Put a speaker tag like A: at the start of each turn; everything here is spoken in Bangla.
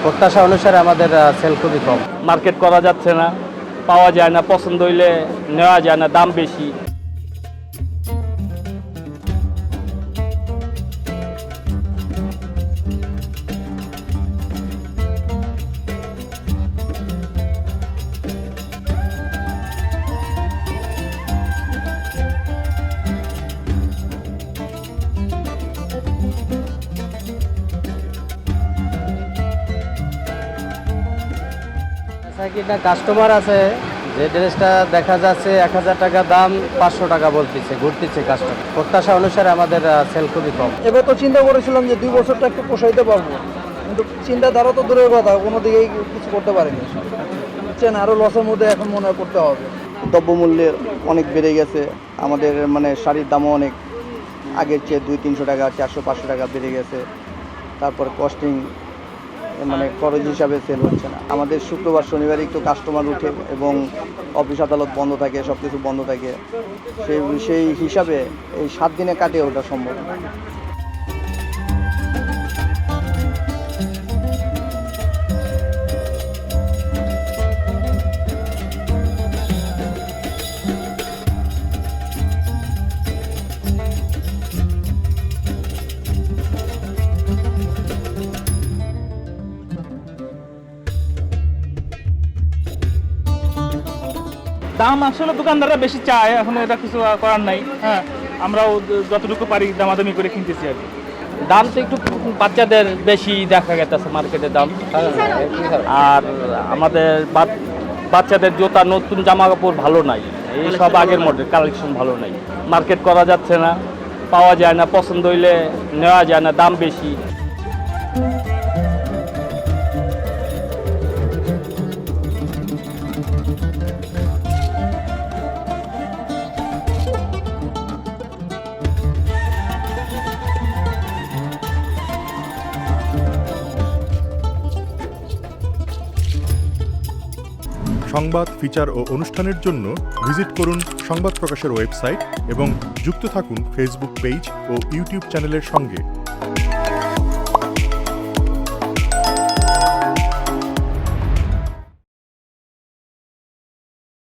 A: প্রত্যাশা অনুসারে আমাদের সেল খুবই কম।
B: মার্কেট করা যাচ্ছে না, পাওয়া যায় না, পছন্দ হইলে নেওয়া যায় না, দাম বেশি।
A: কিনা কাস্টমার আছে যে ড্রেসটা দেখা যাচ্ছে 1000 টাকা দাম, 500 টাকা বলতেছে, ঘুরতেছে কাস্টমার। প্রত্যাশা অনুসারে আমাদের সেল খুবই কম।
C: এবার তো চিন্তা করেছিলাম যে 2 বছরটা একটু পোষাইতে পারবো, কিন্তু চিন্তাধারা তো দূরের কথা, কোনো দিকেই কিছু করতে পারিনি। বুঝছেন, আরও লসের মধ্যে এখন মনে হয় করতে হবে।
D: দ্রব্যমূল্যের অনেক বেড়ে গেছে, আমাদের মানে শাড়ির দামও অনেক আগের চেয়ে 200-300 টাকা, 400-500 টাকা বেড়ে গেছে। তারপর কস্টিং মানে খরচ হিসাবে সেল হচ্ছে না। আমাদের শুক্রবার শনিবার একটু কাস্টমার উঠে এবং অফিস আদালত বন্ধ থাকে, সব কিছু বন্ধ থাকে, সেই হিসাবে এই 7 দিনে কাটিয়ে ওঠা সম্ভব না।
B: দাম আসলে দোকানদাররা বেশি চায়, এখন এটা কিছু করার নাই। হ্যাঁ, আমরাও যতটুকু পারি দামাদামি করে কিনতেছি আর কি। দাম তো একটু বাচ্চাদের বেশি দেখা গেছে মার্কেটের দাম, আর আমাদের বাচ্চাদের জুতা, নতুন জামা কাপড় ভালো নাই, এই সব আগের মডেল কালেকশন ভালো নাই। মার্কেট করা যাচ্ছে না, পাওয়া যায় না, পছন্দ হইলে নেওয়া যায় না, দাম বেশি।
E: সংবাদ, ফিচার ও অনুষ্ঠানের জন্য ভিজিট করুন সংবাদ প্রকাশের ওয়েবসাইট এবং যুক্ত থাকুন ফেসবুক পেজ ও ইউটিউব চ্যানেলের সঙ্গে।